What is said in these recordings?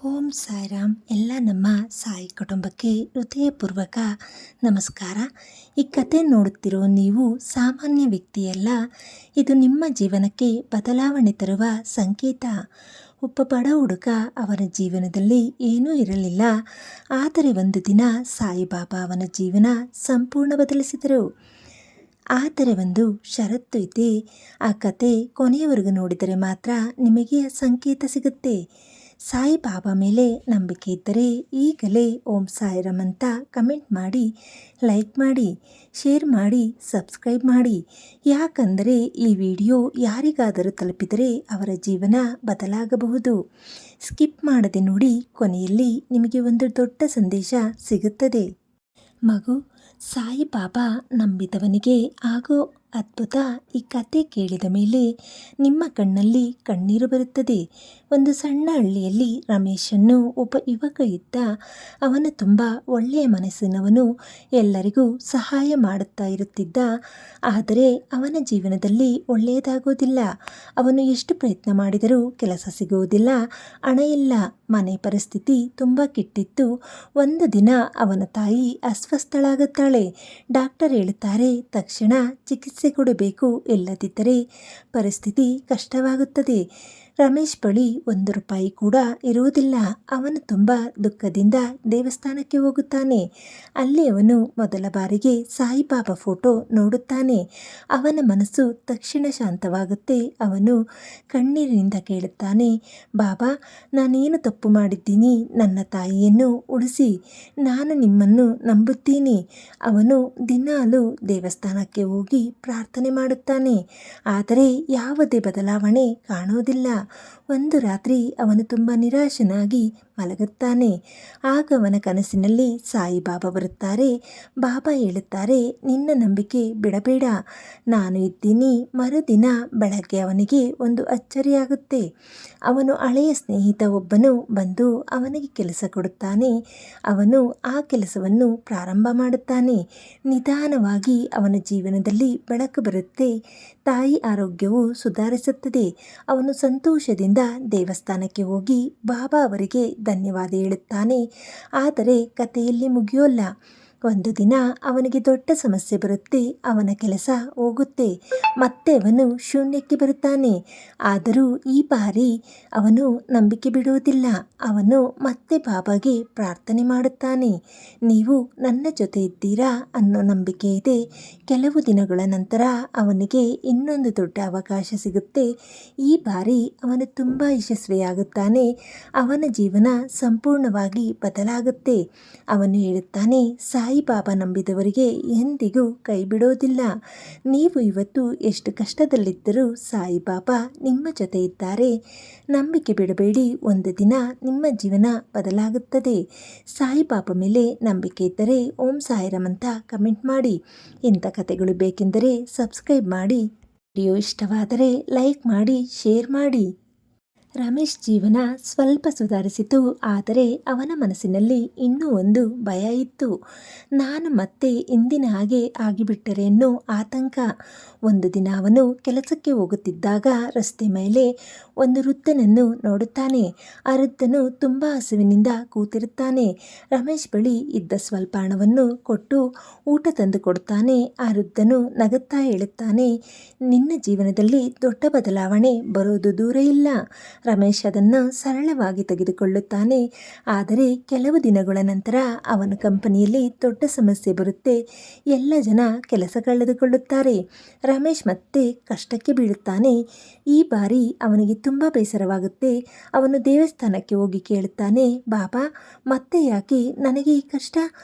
ಓಂ ಸಾಯಿರಾಮ್. ಎಲ್ಲ ನಮ್ಮ ಸಾಯಿ ಕುಟುಂಬಕ್ಕೆ ಹೃದಯಪೂರ್ವಕ ನಮಸ್ಕಾರ. ಈ ಕತೆ ನೋಡುತ್ತಿರೋ ನೀವು ಸಾಮಾನ್ಯ ವ್ಯಕ್ತಿಯಲ್ಲ. ಇದು ನಿಮ್ಮ ಜೀವನಕ್ಕೆ ಬದಲಾವಣೆ ತರುವ ಸಂಕೇತ. ಒಬ್ಬ ಬಡ ಹುಡುಗ, ಅವನ ಜೀವನದಲ್ಲಿ ಏನೂ ಇರಲಿಲ್ಲ. ಆದರೆ ಒಂದು ದಿನ ಸಾಯಿಬಾಬಾ ಅವನ ಜೀವನ ಸಂಪೂರ್ಣ ಬದಲಿಸಿದರು. ಆದರೆ ಒಂದು ಷರತ್ತು ಇದೆ. ಆ ಕತೆ ಕೊನೆಯವರೆಗೂ ನೋಡಿದರೆ ಮಾತ್ರ ನಿಮಗೆ ಆ ಸಂಕೇತ ಸಿಗುತ್ತೆ. ಸಾಯಿಬಾಬಾ ಮೇಲೆ ನಂಬಿಕೆ ಇದ್ದರೆ ಈಗಲೇ ಓಂ ಸಾಯಿರಾಮ್ ಅಂತ ಕಮೆಂಟ್ ಮಾಡಿ, ಲೈಕ್ ಮಾಡಿ, ಶೇರ್ ಮಾಡಿ, ಸಬ್ಸ್ಕ್ರೈಬ್ ಮಾಡಿ. ಯಾಕಂದರೆ ಈ ವಿಡಿಯೋ ಯಾರಿಗಾದರೂ ತಲುಪಿದರೆ ಅವರ ಜೀವನ ಬದಲಾಗಬಹುದು. ಸ್ಕಿಪ್ ಮಾಡದೆ ನೋಡಿ, ಕೊನೆಯಲ್ಲಿ ನಿಮಗೆ ಒಂದು ದೊಡ್ಡ ಸಂದೇಶ ಸಿಗುತ್ತದೆ. ಮಗು, ಸಾಯಿಬಾಬಾ ನಂಬಿದವನಿಗೆ ಆಗೋ ಅದ್ಭುತ. ಈ ಕತೆ ಕೇಳಿದ ಮೇಲೆ ನಿಮ್ಮ ಕಣ್ಣಲ್ಲಿ ಕಣ್ಣೀರು ಬರುತ್ತದೆ. ಒಂದು ಸಣ್ಣ ಹಳ್ಳಿಯಲ್ಲಿ ರಮೇಶನ್ನು ಒಬ್ಬ ಯುವಕ ಇದ್ದ. ಅವನು ತುಂಬ ಒಳ್ಳೆಯ ಮನಸ್ಸಿನವನು, ಎಲ್ಲರಿಗೂ ಸಹಾಯ ಮಾಡುತ್ತಾ ಇರುತ್ತಿದ್ದ. ಆದರೆ ಅವನ ಜೀವನದಲ್ಲಿ ಒಳ್ಳೆಯದಾಗೋದಿಲ್ಲ. ಅವನು ಎಷ್ಟು ಪ್ರಯತ್ನ ಮಾಡಿದರೂ ಕೆಲಸ ಸಿಗುವುದಿಲ್ಲ, ಹಣ ಇಲ್ಲ, ಮನೆ ಪರಿಸ್ಥಿತಿ ತುಂಬ ಕೆಟ್ಟಿತ್ತು. ಒಂದು ದಿನ ಅವನ ತಾಯಿ ಅಸ್ವಸ್ಥಳಾಗುತ್ತಾಳೆ. ಡಾಕ್ಟರ್ ಹೇಳುತ್ತಾರೆ, ತಕ್ಷಣ ಚಿಕಿತ್ಸೆ ಕೊಡಬೇಕು, ಇಲ್ಲದಿದ್ದರೆ ಪರಿಸ್ಥಿತಿ ಕಷ್ಟವಾಗುತ್ತದೆ. ರಮೇಶ್ ಬಳಿ 1 ರೂಪಾಯಿ ಕೂಡ ಇರುವುದಿಲ್ಲ. ಅವನು ತುಂಬ ದುಃಖದಿಂದ ದೇವಸ್ಥಾನಕ್ಕೆ ಹೋಗುತ್ತಾನೆ. ಅಲ್ಲಿ ಅವನು ಮೊದಲ ಬಾರಿಗೆ ಸಾಯಿಬಾಬಾ ಫೋಟೋ ನೋಡುತ್ತಾನೆ. ಅವನ ಮನಸ್ಸು ತಕ್ಷಣ ಶಾಂತವಾಗುತ್ತೆ. ಅವನು ಕಣ್ಣೀರಿನಿಂದ ಕೇಳುತ್ತಾನೆ, ಬಾಬಾ, ನಾನೇನು ತಪ್ಪು ಮಾಡಿದ್ದೀನಿ? ನನ್ನ ತಾಯಿಯನ್ನು ಉಳಿಸಿ, ನಾನು ನಿಮ್ಮನ್ನು ನಂಬುತ್ತೀನಿ. ಅವನು ದಿನಾಲೂ ದೇವಸ್ಥಾನಕ್ಕೆ ಹೋಗಿ ಪ್ರಾರ್ಥನೆ ಮಾಡುತ್ತಾನೆ. ಆದರೆ ಯಾವುದೇ ಬದಲಾವಣೆ ಕಾಣುವುದಿಲ್ಲ. ಒಂದು ರಾತ್ರಿ ಅವನು ತುಂಬ ನಿರಾಶನಾಗಿ ಮಲಗುತ್ತಾನೆ. ಆಗ ಅವನ ಕನಸಿನಲ್ಲಿ ಸಾಯಿಬಾಬಾ ಬರುತ್ತಾರೆ. ಬಾಬಾ ಹೇಳುತ್ತಾರೆ, ನಿನ್ನ ನಂಬಿಕೆ ಬಿಡಬೇಡ, ನಾನು ಇದ್ದೀನಿ. ಮರುದಿನ ಬೆಳಗ್ಗೆ ಅವನಿಗೆ ಒಂದು ಅಚ್ಚರಿಯಾಗುತ್ತೆ. ಅವನು ಹಳೆಯ ಸ್ನೇಹಿತ ಒಬ್ಬನು ಬಂದು ಅವನಿಗೆ ಕೆಲಸ ಕೊಡುತ್ತಾನೆ. ಅವನು ಆ ಕೆಲಸವನ್ನು ಪ್ರಾರಂಭ ಮಾಡುತ್ತಾನೆ. ನಿಧಾನವಾಗಿ ಅವನ ಜೀವನದಲ್ಲಿ ಬೆಳಕು ಬರುತ್ತೆ. ತಾಯಿ ಆರೋಗ್ಯವು ಸುಧಾರಿಸುತ್ತದೆ. ಅವನು ಸಂತೋಷದಿಂದ ದೇವಸ್ಥಾನಕ್ಕೆ ಹೋಗಿ ಬಾಬಾ ಅವರಿಗೆ ಧನ್ಯವಾದ ಹೇಳುತ್ತಾನೆ. ಆದರೆ ಕಥೆಯಲ್ಲಿ ಮುಗಿಯೋಲ್ಲ. ಒಂದು ದಿನ ಅವನಿಗೆ ದೊಡ್ಡ ಸಮಸ್ಯೆ ಬರುತ್ತೆ. ಅವನ ಕೆಲಸ ಹೋಗುತ್ತೆ. ಮತ್ತೆ ಅವನು ಶೂನ್ಯಕ್ಕೆ ಬರುತ್ತಾನೆ. ಆದರೂ ಈ ಬಾರಿ ಅವನು ನಂಬಿಕೆ ಬಿಡುವುದಿಲ್ಲ. ಅವನು ಮತ್ತೆ ಬಾಬಾಗೆ ಪ್ರಾರ್ಥನೆ ಮಾಡುತ್ತಾನೆ, ನೀವು ನನ್ನ ಜೊತೆ ಇದ್ದೀರಾ ಅನ್ನೋ ನಂಬಿಕೆ ಇದೆ. ಕೆಲವು ದಿನಗಳ ನಂತರ ಅವನಿಗೆ ಇನ್ನೊಂದು ದೊಡ್ಡ ಅವಕಾಶ ಸಿಗುತ್ತೆ. ಈ ಬಾರಿ ಅವನು ತುಂಬ ಯಶಸ್ವಿಯಾಗುತ್ತಾನೆ. ಅವನ ಜೀವನ ಸಂಪೂರ್ಣವಾಗಿ ಬದಲಾಗುತ್ತೆ. ಅವನು ಹೇಳುತ್ತಾನೆ, ಸಾಯಿಬಾಬಾ ನಂಬಿದವರಿಗೆ ಎಂದಿಗೂ ಕೈ ಬಿಡೋದಿಲ್ಲ. ನೀವು ಇವತ್ತು ಎಷ್ಟು ಕಷ್ಟದಲ್ಲಿದ್ದರೂ ಸಾಯಿಬಾಬಾ ನಿಮ್ಮ ಜೊತೆ ಇದ್ದಾರೆ. ನಂಬಿಕೆ ಬಿಡಬೇಡಿ, ಒಂದು ದಿನ ನಿಮ್ಮ ಜೀವನ ಬದಲಾಗುತ್ತದೆ. ಸಾಯಿಬಾಬಾ ಮೇಲೆ ನಂಬಿಕೆ ಇದ್ದರೆ ಓಂ ಸಾಯಿರಾಮ್ ಅಂತ ಕಮೆಂಟ್ ಮಾಡಿ. ಇಂಥ ಕಥೆಗಳು ಬೇಕೆಂದರೆ ಸಬ್ಸ್ಕ್ರೈಬ್ ಮಾಡಿ. ವಿಡಿಯೋ ಇಷ್ಟವಾದರೆ ಲೈಕ್ ಮಾಡಿ, ಶೇರ್ ಮಾಡಿ. ರಮೇಶ್ ಜೀವನ ಸ್ವಲ್ಪ ಸುಧಾರಿಸಿತು. ಆದರೆ ಅವನ ಮನಸ್ಸಿನಲ್ಲಿ ಇನ್ನೂ ಒಂದು ಭಯ ಇತ್ತು. ನಾನು ಮತ್ತೆ ಇಂದಿನ ಹಾಗೆ ಆಗಿಬಿಟ್ಟರೆ ಅನ್ನೋ ಆತಂಕ. ಒಂದು ದಿನ ಅವನು ಕೆಲಸಕ್ಕೆ ಹೋಗುತ್ತಿದ್ದಾಗ ರಸ್ತೆ ಮೇಲೆ ಒಂದು ವೃದ್ಧನನ್ನು ನೋಡುತ್ತಾನೆ. ಆ ವೃದ್ಧನು ತುಂಬ ಹಸಿವಿನಿಂದ ಕೂತಿರುತ್ತಾನೆ. ರಮೇಶ್ ಬಳಿ ಇದ್ದ ಸ್ವಲ್ಪ ಹಣವನ್ನು ಕೊಟ್ಟು ಊಟ ತಂದು ಕೊಡುತ್ತಾನೆ. ಆ ವೃದ್ಧನು ನಗುತ್ತಾ ಹೇಳುತ್ತಾನೆ, ನಿನ್ನ ಜೀವನದಲ್ಲಿ ದೊಡ್ಡ ಬದಲಾವಣೆ ಬರೋದು ದೂರ ಇಲ್ಲ. ರಮೇಶ್ ಅದನ್ನು ಸರಳವಾಗಿ ತೆಗೆದುಕೊಳ್ಳುತ್ತಾನೆ. ಆದರೆ ಕೆಲವು ದಿನಗಳ ನಂತರ ಅವನ ಕಂಪನಿಯಲ್ಲಿ ದೊಡ್ಡ ಸಮಸ್ಯೆ ಬರುತ್ತೆ. ಎಲ್ಲ ಜನ ಕೆಲಸ ಕಳೆದುಕೊಳ್ಳುತ್ತಾರೆ. ರಮೇಶ್ ಮತ್ತೆ ಕಷ್ಟಕ್ಕೆ ಬೀಳುತ್ತಾನೆ. ಈ ಬಾರಿ ಅವನಿಗೆ ತುಂಬ ಬೇಸರವಾಗುತ್ತೆ. ಅವನು ದೇವಸ್ಥಾನಕ್ಕೆ ಹೋಗಿ ಕೇಳುತ್ತಾನೆ, ಬಾಬಾ, ಮತ್ತೆ ಯಾಕೆ ನನಗೆ ಈ ಕಷ್ಟ?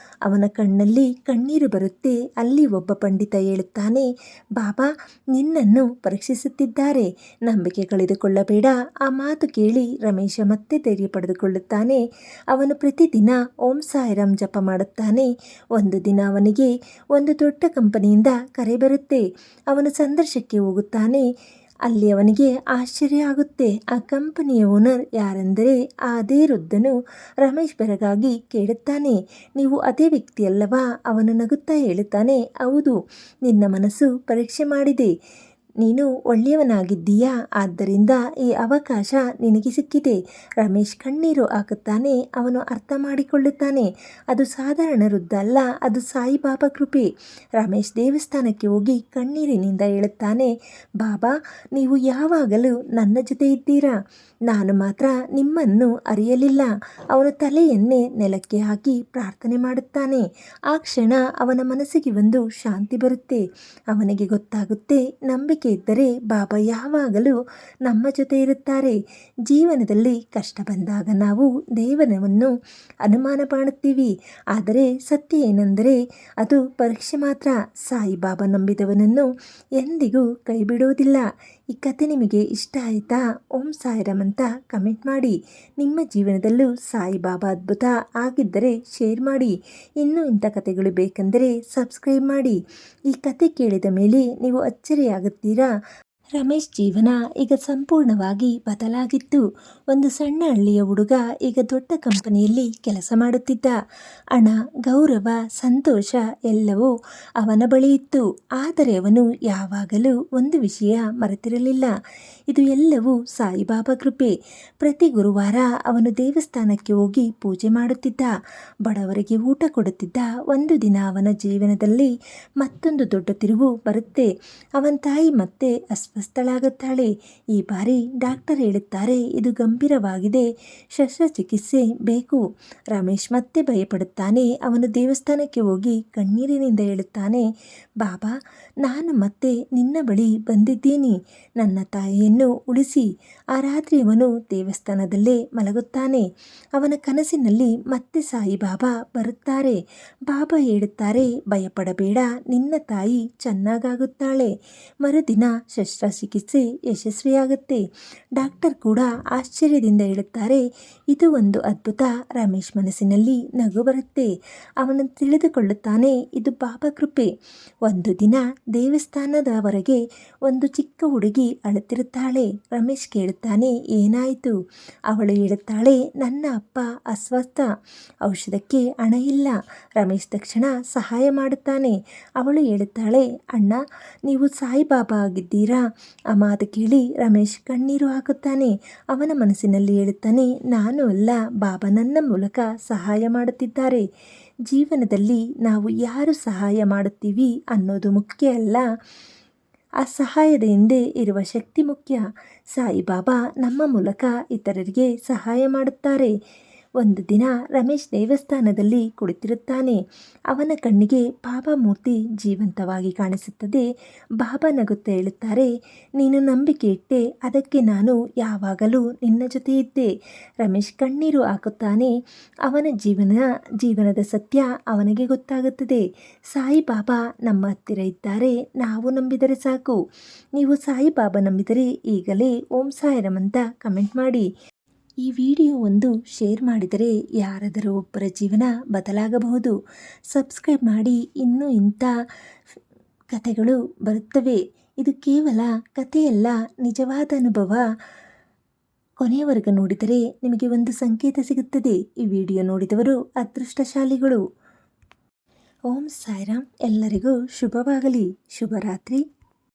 ಅವನ ಕಣ್ಣಲ್ಲಿ ಕಣ್ಣೀರು ಬರುತ್ತೆ. ಅಲ್ಲಿ ಒಬ್ಬ ಪಂಡಿತ ಹೇಳುತ್ತಾನೆ, ಬಾಬಾ ನಿನ್ನನ್ನು ಪರೀಕ್ಷಿಸುತ್ತಿದ್ದಾರೆ, ನಂಬಿಕೆ ಕಳೆದುಕೊಳ್ಳಬೇಡ. ಆ ಮಾತು ಕೇಳಿ ರಮೇಶ ಮತ್ತೆ ಧೈರ್ಯ ಪಡೆದುಕೊಳ್ಳುತ್ತಾನೆ. ಅವನು ಪ್ರತಿದಿನ ಓಂ ಸಾಯಿರಾಮ್ ಜಪ ಮಾಡುತ್ತಾನೆ. ಒಂದು ದಿನ ಅವನಿಗೆ ಒಂದು ದೊಡ್ಡ ಕಂಪನಿಯಿಂದ ಕರೆ ಬರುತ್ತೆ. ಅವನು ಸಂದರ್ಶನಕ್ಕೆ ಹೋಗುತ್ತಾನೆ. ಅಲ್ಲಿ ಅವನಿಗೆ ಆಶ್ಚರ್ಯ ಆಗುತ್ತೆ. ಆ ಕಂಪನಿಯ ಓನರ್ ಯಾರೆಂದರೆ ಅದೇ ವೃದ್ಧನು. ರಮೇಶ್ ಬೆರಗಾಗಿ ಕೇಳುತ್ತಾನೆ, ನೀವು ಅದೇ ವ್ಯಕ್ತಿ ಅಲ್ಲವಾ? ಅವನು ನಗುತ್ತಾ ಹೇಳುತ್ತಾನೆ, ಹೌದು, ನಿನ್ನ ಮನಸ್ಸು ಪರೀಕ್ಷೆ ಮಾಡಿದೆ. ನೀನು ಒಳ್ಳೆಯವನಾಗಿದ್ದೀಯಾ, ಆದ್ದರಿಂದ ಈ ಅವಕಾಶ ನಿನಗೆ ಸಿಕ್ಕಿದೆ. ರಮೇಶ್ ಕಣ್ಣೀರು ಹಾಕುತ್ತಾನೆ. ಅವನು ಅರ್ಥ ಮಾಡಿಕೊಳ್ಳುತ್ತಾನೆ, ಅದು ಸಾಧಾರಣ ವೃದ್ಧ ಅಲ್ಲ, ಅದು ಸಾಯಿಬಾಬಾ ಕೃಪೆ. ರಮೇಶ್ ದೇವಸ್ಥಾನಕ್ಕೆ ಹೋಗಿ ಕಣ್ಣೀರಿನಿಂದ ಹೇಳುತ್ತಾನೆ, ಬಾಬಾ, ನೀವು ಯಾವಾಗಲೂ ನನ್ನ ಜೊತೆ ಇದ್ದೀರಾ, ನಾನು ಮಾತ್ರ ನಿಮ್ಮನ್ನು ಅರಿಯಲಿಲ್ಲ. ಅವನು ತಲೆಯನ್ನೇ ನೆಲಕ್ಕೆ ಹಾಕಿ ಪ್ರಾರ್ಥನೆ ಮಾಡುತ್ತಾನೆ. ಆ ಕ್ಷಣ ಅವನ ಮನಸ್ಸಿಗೆ ಒಂದು ಶಾಂತಿ ಬರುತ್ತೆ. ಅವನಿಗೆ ಗೊತ್ತಾಗುತ್ತೆ, ನಂಬಿಕೆ ಇದ್ದರೆ ಬಾಬಾ ಯಾವಾಗಲೂ ನಮ್ಮ ಜೊತೆ ಇರುತ್ತಾರೆ. ಜೀವನದಲ್ಲಿ ಕಷ್ಟ ಬಂದಾಗ ನಾವು ದೇವರನ್ನು ಅನುಮಾನ ಮಾಡುತ್ತೀವಿ, ಆದರೆ ಸತ್ಯ ಏನೆಂದರೆ ಅದು ಪರೀಕ್ಷೆ ಮಾತ್ರ. ಸಾಯಿಬಾಬಾ ನಂಬಿದವನನ್ನು ಎಂದಿಗೂ ಕೈ ಬಿಡೋದಿಲ್ಲ. ಈ ಕತೆ ನಿಮಗೆ ಇಷ್ಟ ಆಯಿತಾ? ಓಂ ಸಾಯಿರಾಮ್ ಅಂತ ಕಮೆಂಟ್ ಮಾಡಿ. ನಿಮ್ಮ ಜೀವನದಲ್ಲೂ ಸಾಯಿಬಾಬಾ ಅದ್ಭುತ ಆಗಿದ್ದರೆ ಶೇರ್ ಮಾಡಿ. ಇನ್ನೂ ಇಂಥ ಕತೆಗಳು ಬೇಕೆಂದರೆ ಸಬ್ಸ್ಕ್ರೈಬ್ ಮಾಡಿ. ಈ ಕತೆ ಕೇಳಿದ ಮೇಲೆ ನೀವು ಅಚ್ಚರಿಯಾಗುತ್ತೀರಾ. ರಮೇಶ್ ಜೀವನ ಈಗ ಸಂಪೂರ್ಣವಾಗಿ ಬದಲಾಗಿತ್ತು. ಒಂದು ಸಣ್ಣ ಹಳ್ಳಿಯ ಹುಡುಗ ಈಗ ದೊಡ್ಡ ಕಂಪನಿಯಲ್ಲಿ ಕೆಲಸ ಮಾಡುತ್ತಿದ್ದ. ಹಣ, ಗೌರವ, ಸಂತೋಷ ಎಲ್ಲವೂ ಅವನ ಬಳಿ ಇತ್ತು. ಆದರೆ ಅವನು ಯಾವಾಗಲೂ ಒಂದು ವಿಷಯ ಮರೆತಿರಲಿಲ್ಲ, ಇದು ಎಲ್ಲವೂ ಸಾಯಿಬಾಬಾ ಕೃಪೆ. ಪ್ರತಿ ಗುರುವಾರ ಅವನು ದೇವಸ್ಥಾನಕ್ಕೆ ಹೋಗಿ ಪೂಜೆ ಮಾಡುತ್ತಿದ್ದ, ಬಡವರಿಗೆ ಊಟ ಕೊಡುತ್ತಿದ್ದ. ಒಂದು ದಿನ ಅವನ ಜೀವನದಲ್ಲಿ ಮತ್ತೊಂದು ದೊಡ್ಡ ತಿರುವು ಬರುತ್ತೆ. ಅವನ ತಾಯಿ ಮತ್ತೆ ಅಸ್ವಸ್ಥಳಾಗುತ್ತಾಳೆ. ಈ ಬಾರಿ ಡಾಕ್ಟರ್ ಹೇಳುತ್ತಾರೆ, ಇದು ಗಂಭೀರವಾಗಿದೆ, ಶಸ್ತ್ರಚಿಕಿತ್ಸೆ ಬೇಕು. ರಮೇಶ್ ಮತ್ತೆ ಭಯಪಡುತ್ತಾನೆ. ಅವನು ದೇವಸ್ಥಾನಕ್ಕೆ ಹೋಗಿ ಕಣ್ಣೀರಿನಿಂದ ಹೇಳುತ್ತಾನೆ, ಬಾಬಾ, ನಾನು ಮತ್ತೆ ನಿನ್ನ ಬಳಿ ಬಂದಿದ್ದೀನಿ, ನನ್ನ ತಾಯಿಯನ್ನು ಉಳಿಸಿ. ಆ ರಾತ್ರಿ ಅವನು ದೇವಸ್ಥಾನದಲ್ಲೇ ಮಲಗುತ್ತಾನೆ. ಅವನ ಕನಸಿನಲ್ಲಿ ಮತ್ತೆ ಸಾಯಿಬಾಬಾ ಬರುತ್ತಾರೆ. ಬಾಬಾ ಹೇಳುತ್ತಾರೆ, ಭಯಪಡಬೇಡ, ನಿನ್ನ ತಾಯಿ ಚೆನ್ನಾಗಾಗುತ್ತಾಳೆ. ಮರುದಿನ ಶಸ್ತ್ರಚಿಕಿತ್ಸೆ ಯಶಸ್ವಿಯಾಗುತ್ತೆ. ಡಾಕ್ಟರ್ ಕೂಡ ಆಶ್ಚರ್ಯದಿಂದ ಹೇಳುತ್ತಾರೆ, ಇದು ಒಂದು ಅದ್ಭುತ. ರಮೇಶ್ ಮನಸ್ಸಿನಲ್ಲಿ ನಗು ಬರುತ್ತೆ. ಅವನು ತಿಳಿದುಕೊಳ್ಳುತ್ತಾನೆ, ಇದು ಬಾಬಾ ಕೃಪೆ. ಒಂದು ದಿನ ದೇವಸ್ಥಾನದ ಹೊರಗೆ ಒಂದು ಚಿಕ್ಕ ಹುಡುಗಿ ಅಳುತ್ತಿರುತ್ತಾಳೆ. ರಮೇಶ್ ಕೇಳುತ್ತಾನೆ, ಏನಾಯಿತು? ಅವಳು ಹೇಳುತ್ತಾಳೆ, ನನ್ನ ಅಪ್ಪ ಅಸ್ವಸ್ಥ, ಔಷಧಕ್ಕೆ ಹಣ ಇಲ್ಲ. ರಮೇಶ್ ತಕ್ಷಣ ಸಹಾಯ ಮಾಡುತ್ತಾನೆ. ಅವಳು ಹೇಳುತ್ತಾಳೆ, ಅಣ್ಣ, ನೀವು ಸಾಯಿಬಾಬಾ ಆಗಿದ್ದೀರಾ? ಆ ಮಾತು ಕೇಳಿ ರಮೇಶ್ ಕಣ್ಣೀರು ಹಾಕುತ್ತಾನೆ. ಅವನ ಮನಸ್ಸಿನಲ್ಲಿ ಹೇಳುತ್ತಾನೆ, ನಾನು ಅಲ್ಲ, ಬಾಬಾ ನನ್ನ ಮೂಲಕ ಸಹಾಯ ಮಾಡುತ್ತಿದ್ದಾರೆ. ಜೀವನದಲ್ಲಿ ನಾವು ಯಾರು ಸಹಾಯ ಮಾಡುತ್ತೀವಿ ಅನ್ನೋದು ಮುಖ್ಯ ಅಲ್ಲ, ಆ ಸಹಾಯದ ಹಿಂದೆ ಇರುವ ಶಕ್ತಿ ಮುಖ್ಯ. ಸಾಯಿಬಾಬಾ ನಮ್ಮ ಮೂಲಕ ಇತರರಿಗೆ ಸಹಾಯ ಮಾಡುತ್ತಾರೆ. ಒಂದು ದಿನ ರಮೇಶ್ ದೇವಸ್ಥಾನದಲ್ಲಿ ಕುಳಿತಿರುತ್ತಾನೆ. ಅವನ ಕಣ್ಣಿಗೆ ಬಾಬಾ ಮೂರ್ತಿ ಜೀವಂತವಾಗಿ ಕಾಣಿಸುತ್ತದೆ. ಬಾಬಾ ನಗುತ್ತಾ ಹೇಳುತ್ತಾರೆ, ನೀನು ನಂಬಿಕೆ ಇಟ್ಟೆ, ಅದಕ್ಕೆ ನಾನು ಯಾವಾಗಲೂ ನಿನ್ನ ಜೊತೆ ಇದ್ದೆ. ರಮೇಶ್ ಕಣ್ಣೀರು ಹಾಕುತ್ತಾನೆ. ಅವನ ಜೀವನದ ಸತ್ಯ ಅವನಿಗೆ ಗೊತ್ತಾಗುತ್ತದೆ. ಸಾಯಿಬಾಬಾ ನಮ್ಮ ಹತ್ತಿರ ಇದ್ದಾರೆ, ನಾವು ನಂಬಿದರೆ ಸಾಕು. ನೀವು ಸಾಯಿಬಾಬಾ ನಂಬಿದರೆ ಈಗಲೇ ಓಂ ಸಾಯಿರಾಮ್ ಅಂತ ಕಮೆಂಟ್ ಮಾಡಿ. ಈ ವಿಡಿಯೋ ಒಂದು ಶೇರ್ ಮಾಡಿದರೆ ಯಾರಾದರೂ ಒಬ್ಬರ ಜೀವನ ಬದಲಾಗಬಹುದು. ಸಬ್ಸ್ಕ್ರೈಬ್ ಮಾಡಿ, ಇನ್ನೂ ಇಂಥ ಕಥೆಗಳು ಬರುತ್ತವೆ. ಇದು ಕೇವಲ ಕಥೆಯಲ್ಲ, ನಿಜವಾದ ಅನುಭವ. ಕೊನೆಯವರೆಗೂ ನೋಡಿದರೆ ನಿಮಗೆ ಒಂದು ಸಂಕೇತ ಸಿಗುತ್ತದೆ. ಈ ವಿಡಿಯೋ ನೋಡಿದವರು ಅದೃಷ್ಟಶಾಲಿಗಳು. ಓಂ ಸಾಯಿರಾಮ್. ಎಲ್ಲರಿಗೂ ಶುಭವಾಗಲಿ. ಶುಭರಾತ್ರಿ.